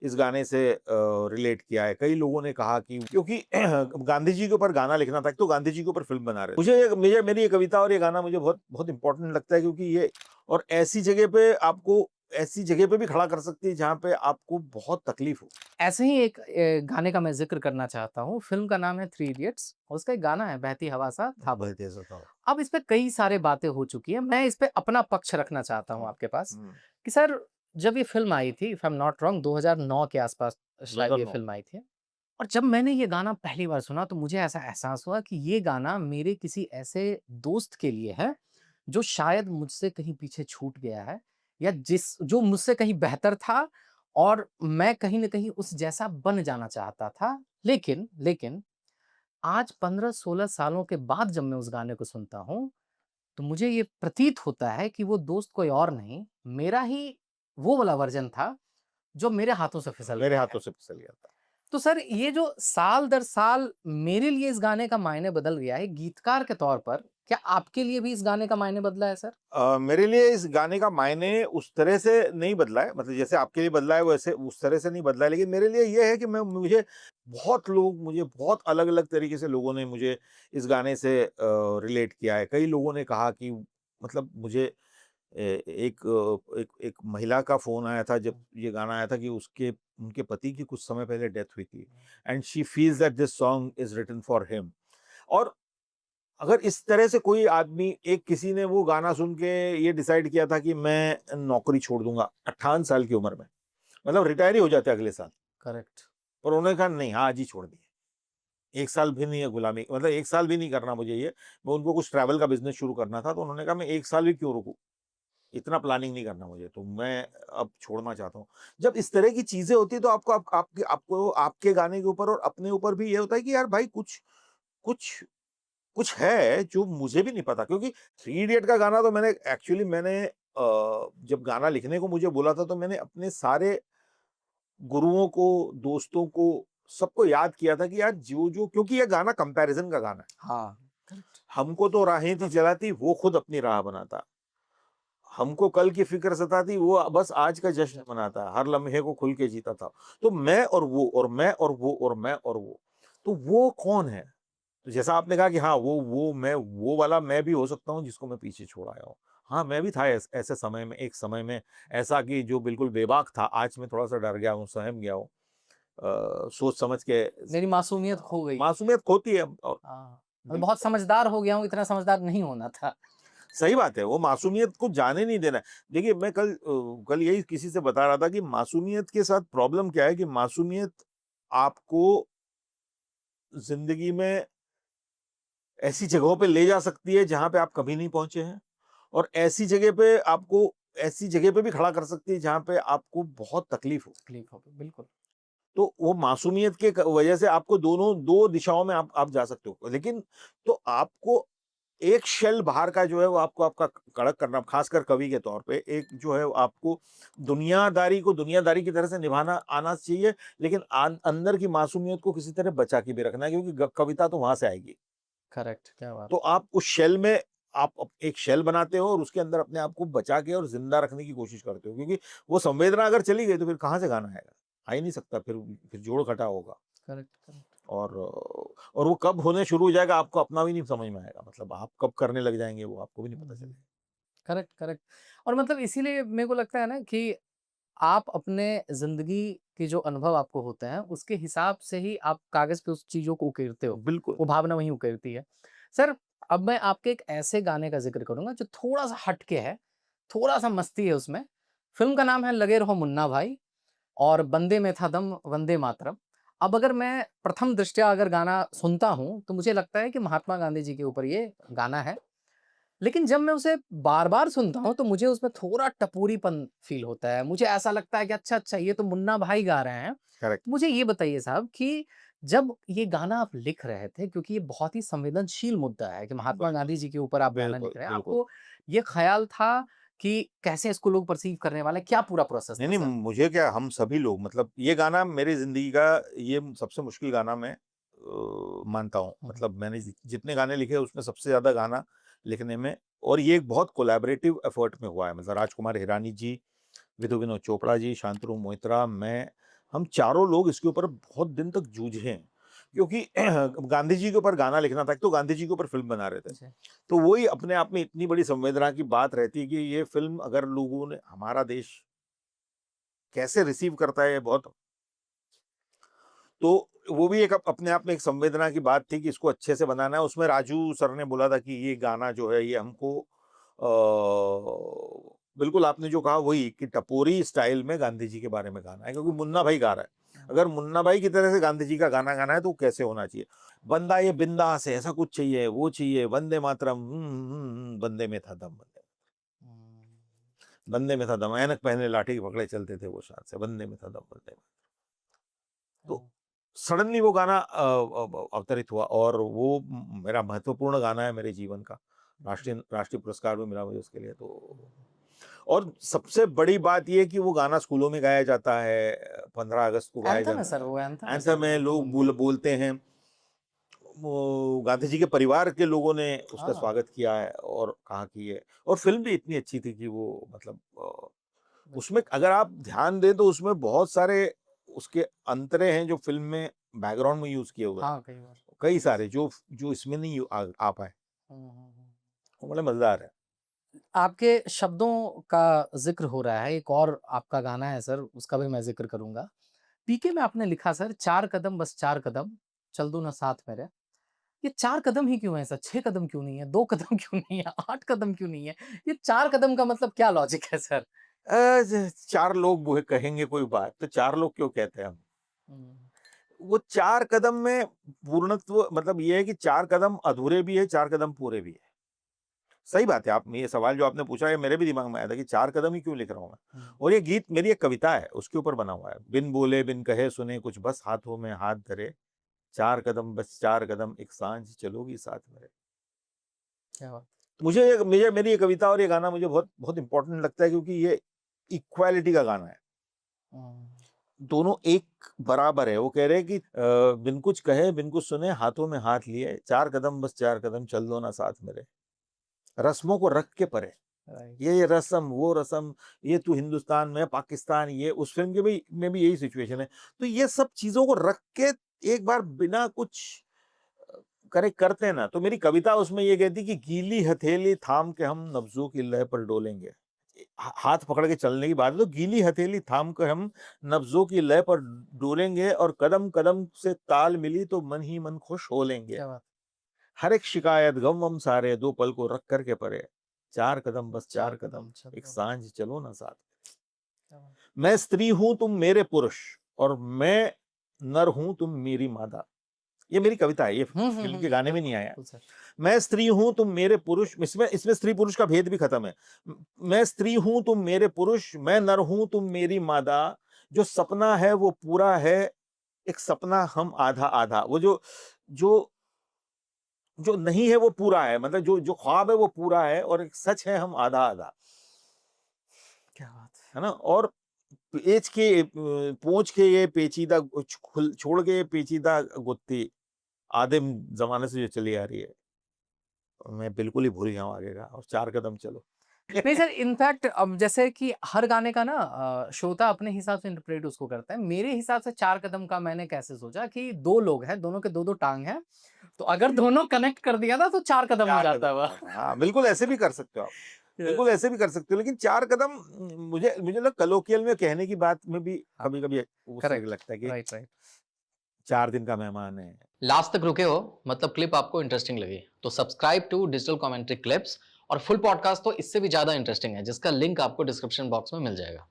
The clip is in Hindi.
इस गाने से रिलेट किया है। कई लोगों ने कहा कि क्योंकि गांधी जी के ऊपर गाना लिखना था, एक तो गांधी जी के ऊपर फ़िल्म बना रहे थे। मुझे मेरी ये कविता और ये गाना मुझे बहुत बहुत इम्पोर्टेंट लगता है, क्योंकि ये और ऐसी जगह पे भी खड़ा कर सकती है जहाँ पे आपको बहुत तकलीफ हो। ऐसे ही एक गाने का मैं ज़िक्र करना चाहता हूँ, फ़िल्म का नाम है थ्री इडियट्स और उसका एक गाना है बहती हवा सा था वो। बहुत ऐसा था। अब इस पे कई सारे बातें हो चुकी हैं, मैं इस पे अपना पक्ष रखना चाहता हूँ हुँ, आपके पास, हुँ। कि सर जब ये फ़िल्म आई थी if I am not wrong 2009 के आस-पास शायद ये 2009। फ़िल्म आई थी और जब मैंने ये गाना पहली बार सुना तो मुझे ऐसा एहसास हुआ कि ये गाना मेरे किसी ऐसे दोस्त के लिए है, जो शायद मुझसे कहीं पीछे छूट गया है या जो मुझसे कहीं बेहतर था और मैं कहीं न कहीं उस जैसा बन जाना चाहता था। लेकिन आज 15-16 सालों के बाद जब मैं उस गाने को सुनता हूँ, तो मुझे ये प्रतीत होता है कि वो दोस्त कोई और नहीं, मेरा ही वो वाला वर्ज़न था, जो मेरे हाथों से फिसल मेरे गया है। हाथों से फिसल गया था। तो सर ये जो साल दर साल मेरे लिए इस गाने का मायने बदल गया है, गीतकार के तौर पर, क्या आपके लिए भी इस गाने का मायने बदला है सर? मेरे लिए इस गाने का मायने उस तरह से नहीं बदला है, मतलब जैसे आपके लिए बदला है वैसे उस तरह से नहीं बदला है, लेकिन मेरे लिए ये है कि मुझे बहुत अलग-अलग तरीके से लोगों ने मुझे इस गाने से रिलेट किया है। कई लोगों ने कहा कि मतलब मुझे एक महिला का फ़ोन आया था जब ये गाना आया था कि उसके उनके पति की कुछ समय पहले डेथ हुई थी and she feels that this song is written for him. और अगर इस तरह से कोई आदमी एक किसी ने वो गाना सुन के ये डिसाइड किया था कि मैं नौकरी छोड़ दूँगा 58 साल की उम्र में, मतलब रिटायर ही हो जाते अगले साल। करेक्ट। पर उन्होंने कहा नहीं, आज ही छोड़ दिए। 1 साल भी नहीं है गुलामी, मतलब 1 साल भी नहीं करना मुझे ये। मैं उनको कुछ ट्रैवल का बिज़नेस शुरू करना था, तो उन्होंने कहा मैं 1 साल भी क्यों रुकूँ? इतना प्लानिंग नहीं करना मुझे, तो मैं अब छोड़ना चाहता हूँ। जब इस तरह की चीज़ें होती हैं तो आपको आपके गाने के ऊपर और अपने ऊपर भी ये होता है कि यार भाई कुछ कुछ है जो मुझे भी नहीं पता, क्योंकि थ्री इडियट का गाना तो मैंने जब गाना लिखने को मुझे बोला था तो मैंने अपने सारे गुरुओं को, दोस्तों को, सबको याद किया था कि यार जो-जो, क्योंकि ये गाना कंपैरिज़न का गाना है। हाँ, करेक्ट। हमको तो राहें थी जलाती, वो खुद अपनी राह बनाता। हमको कल की फ़िक्र सताती, वो बस आज का जश्न मनाता, हर लम्हे को खुल के जीता था। तो मैं और वो और मैं और वो और मैं और वो, तो वो कौन है? तो जैसा आपने कहा कि हाँ, वो वाला मैं भी हो सकता हूँ जिसको मैं पीछे छोड़ आया हूँ। हाँ, मैं भी था ऐसे समय में, एक समय में ऐसा कि जो बिल्कुल बेबाक था, आज मैं थोड़ा-सा डर गया हूँ, सहम गया हूँ। सोच समझ के मेरी मासूमियत खो गई। मासूमियत खोती है और हाँ, मैं बहुत बिल्कुल। समझदार हो गया हूँ, इतना समझदार नहीं होना था। सही बात है, वो मासूमियत को जाने नहीं देना है। देखिए, मैं कल यही किसी से बता रहा था कि मासूमियत के साथ प्रॉब्लम क्या है कि मासूमियत आपको ज़िंदगी में ऐसी जगहों पे ले जा सकती है जहाँ पे आप कभी नहीं पहुँचे हैं, और ऐसी जगह पे भी खड़ा कर सकती है जहाँ पे आपको बहुत तकलीफ हो। तकलीफ हो गई, बिल्कुल। तो वो मासूमियत के वजह से आपको दोनों 2 दिशाओं में आप जा सकते हो। लेकिन तो आपको एक शेल बाहर का जो है वो आपको आपका कड़क करना, खासकर कवि के तौर पे, एक जो है वो आपको दुनियादारी को दुनियादारी की तरह से निभाना आना चाहिए, लेकिन अंदर की मासूमियत को किसी तरह बचा के भी रखना है, क्योंकि कविता तो वहां से आएगी। करेक्ट, क्या बात तो है। आप उस शेल में एक शेल बनाते हो और उसके अंदर अपने आप को बचा के और ज़िंदा रखने की कोशिश करते हो, क्योंकि वो संवेदना अगर चली गई तो फिर कहाँ से गाना आएगा? आ ही नहीं सकता, फिर जोड़-घटा होगा। Correct, correct. और वो कब होने शुरू हो जाएगा आपको अपना भी नहीं समझ में आएगा। मतलब आप कब करने लग जाएँगे वो आपको भी नहीं हुँ, पता हुँ। चलेगा। करेक्ट, करेक्ट और मतलब इसीलिए मेरे को लगता है ना कि आप अपने ज़िंदगी के जो अनुभव आपको होते हैं, उसके हिसाब से ही आप कागज़ पे उस चीज़ों को उकेरते हो। बिल्कुल। वो भावना वहीं उकेरती है। सर, अब मैं आपके एक ऐसे गाने का ज़िक्र करूँगा जो थोड़ा-सा हट के है, थोड़ा-सा मस्ती है उसमें। फ़िल्म का नाम है लगे रहो मुन्ना भाई और बंदे में था दम वंदे मातरम। अब अगर मैं प्रथम दृष्टया अगर गाना सुनता हूँ, तो मुझे लगता है कि महात्मा गांधी जी के ऊपर ये गाना है। लेकिन जब मैं उसे बार-बार सुनता हूँ, तो मुझे उसमें थोड़ा टपोरीपन फ़ील होता है। मुझे ऐसा लगता है कि अच्छा-अच्छा ये तो मुन्ना भाई गा रहे हैं। करेक्ट। तो मुझे ये बताइए साहब कि जब ये गाना आप लिख रहे थे क्योंकि ये बहुत ही संवेदनशील मुद्दा है कि महात्मा ब गांधी जी के ऊपर आप गाना लिख बिल्कुल, रहे हैं। बिल्कुल। आपको ये ख़्याल था कि कैसे इसको लोग परसीव करने वाले हैं? क्या पूरा प्रोसेस नहीं, था नहीं, सर? मुझे क्या, हम सभी लोग, मतलब ये गाना मेरी ज़िंदगी का ये सबसे मुश्किल गाना मैं मानता हूँ। हुँ, हुँ। मतलब मैंने जितने गाने लिखे उसमें सबसे ज़्यादा गाना लिखने में, और ये एक बहुत कोलैबोरेटिव एफर्ट में हुआ है। मतलब राजकुमार हिरानी जी, विधु विनोद चोपड़ा जी, शांतनु मोहितरा, मैं, हम चारों लोग इसके ऊपर बहुत दिन तक जूझे हैं, क्योंकि गांधी जी के ऊपर गाना लिखना था, एक तो गांधी जी के ऊपर फ़िल्म बना रहे थे। जी। तो वही अपने आप में इतनी बड़ी संवेदना की बात रहती है कि ये फ़िल्म अगर लोगों ने, हमारा देश कैसे रिसीव करता है, ये बहुत, तो वो भी एक अपने आप में एक संवेदना की बात थी कि इसको अच्छे से बनाना है। उसमें राजू सर ने बोला था कि ये गाना जो है ये हमको बिल्कुल आपने जो कहा वही, कि टपोरी स्टाइल में गांधी जी के बारे में गाना है, क्योंकि मुन्ना भाई गा रहा है। अगर मुन्ना भाई की तरह से गांधी जी का गाना गाना है तो कैसे होना चाहिए? बंदा ये बिंदास है, ऐसा कुछ चाहिए, वो चाहिए, वंदे मातरम, बंदे में था दम, बंदे में था दम, ऐनक पहने लाठी पकड़े चलते थे वो शान से, बंदे में था दम, बंदे में। तो सडनली वो गाना अवतरित हुआ और वो मेरा महत्वपूर्ण गाना है मेरे जीवन का। राष्ट्रीय राष्ट्रीय पुरस्कार भी मिला मुझे उसके लिए। तो और सबसे बड़ी बात ये है कि वो गाना स्कूलों में गाया जाता है, 15 अगस्त को गाया एंथम है जाता सर, वो एंथम है एंथम सर। है, लोग बोलते हैं। वो गांधी जी के परिवार के लोगों ने उसका हाँ, स्वागत किया है और कहा कि ये, और फ़िल्म भी इतनी अच्छी थी कि वो मतलब उसमें अगर आप ध्यान दें तो उसमें बहुत सारे उसके अंतरे हैं जो फ़िल्म में बैकग्राउंड में यूज़ किए हुए हैं। हाँ, कई बार। कई सारे जो जो इसमें नहीं आ पाए। वो बड़े मज़ेदार है। आपके शब्दों का ज़िक्र हो रहा है, एक और आपका गाना है सर, उसका भी मैं ज़िक्र करूँगा। पीके में आपने लिखा सर, 4 कदम बस 4 कदम, चल दो ना साथ मेरे। ये 4 कदम ही क्यों है सर? 6 कदम क्यों नहीं है? 2 कदम क्यों नहीं है? 8 कदम क्यों नहीं है? ये 4 कदम का मतलब क्या लॉजिक है सर? अ, ज 4 लोग वो कहेंगे कोई बात, तो 4 लोग क्यों कहते हैं हम? हुँ, वो 4 कदम में पूर्णत्व मतलब ये है कि 4 कदम अधूरे भी है, 4 कदम पूरे भी है। सही बात है, आप ये सवाल जो आपने पूछा है मेरे भी दिमाग में आया था कि 4 कदम ही क्यों लिख रहा हूँ मैं? हुँ, और ये गीत मेरी एक कविता है, उसके ऊपर बना हुआ है। बिन बोले बिन कहे सुने कुछ बस हाथों में हाथ धरे, 4 कदम बस 4 कदम एक सांझ चलोगी साथ मेरे। क्या बात तो मुझे मेरी ये कविता और ये गाना मुझे बहुत बहुत इम्पोर्टेंट लगता है, क्योंकि ये इक्वालिटी का गाना है। हुँ, दोनों एक बराबर है। वो कह रहे हैं कि बिन कुछ कहे, बिन कुछ सुने, हाथों में हाथ लिए, 4 कदम बस 4 कदम चल दो ना साथ मेरे। रस्मों को रख के परे, राइट, ये रस्म, वो रस्म, ये तू हिंदुस्तान, मैं पाकिस्तान, ये उस फ़िल्म के भी में भी यही सिचुएशन है। तो ये सब चीज़ों को रख के एक बार बिना कुछ करे करते हैं ना, तो मेरी कविता उसमें ये कहती कि गीली हथेली थाम के हम नब्ज़ों की लय पर डोलेंगे। हाथ पकड़ के चलने की बात है, तो गीली हथेली थाम कर हम नब्ज़ों की लय पर डोलेंगे और कदम-कदम से ताल मिली तो मन ही मन खुश हो लेंगे। क्या बात! हर एक शिकायत गम-वम सारे दो पल को रख कर के परे, 4 कदम बस 4 4 कदम, कदम चल एक दो, सांझ चलो ना साथ। क्या बात! मैं स्त्री हूँ तुम मेरे पुरुष और मैं नर हूँ तुम मेरी मादा। ये मेरी कविता है, ये फ़िल्म के गाने में नहीं बिल्कुल, आया है। बिल्कुल सर। मैं स्त्री हूँ तुम मेरे पुरुष, इसमें इसमें स्त्री-पुरुष का भेद भी खत्म है। मैं स्त्री हूँ तुम मेरे पुरुष, मैं नर हूँ तुम मेरी मादा, जो सपना है वो पूरा है, एक सपना हम आधा-आधा। वो जो जो जो नहीं है वो पूरा है, मतलब जो जो ख्वाब है वो पूरा है और एक सच है हम आधा-आधा। क्या बात है! है ना? और पोंछ के ये पेचीदा छोड़ के ये पेचीदा गुत्थी आदिम ज़माने से जो चली आ रही है, मैं बिल्कुल ही भूल गया हूँ आगे का, और 4 कदम चलो। नहीं सर, इनफैक्ट अब जैसे कि हर गाने का ना श्रोता अपने हिसाब से इंटरप्रेट उसको करता है। मेरे हिसाब से 4 कदम का मैंने कैसे सोचा कि 2 लोग हैं, दोनों के 2-2 टाँग हैं, तो अगर दोनों कनेक्ट कर दिया ना तो 4 कदम हो 4 जाता है कदम वो। हाँ, हाँ, बिल्कुल ऐसे भी कर सकते हो आप। अ, बिल्कुल ऐसे भी कर सकते हो, लेकिन 4 कदम मुझे मुझे ना कलोकियल में कहने की बात में भी हाँ, कभी-कभी उससे करेक्ट, लगता है कि राइट, राइट। 4 दिन का मेहमान है। लास्ट तक रुके हो मतलब क्लिप आपको इंटरेस्टिंग लगी तो subscribe to digital commentary clips और फुल पॉडकास्ट तो इससे भी ज्यादा इंटरेस्टिंग है जिसका लिंक आपको डिस्क्रिप्शन बॉक्स में मिल जाएगा।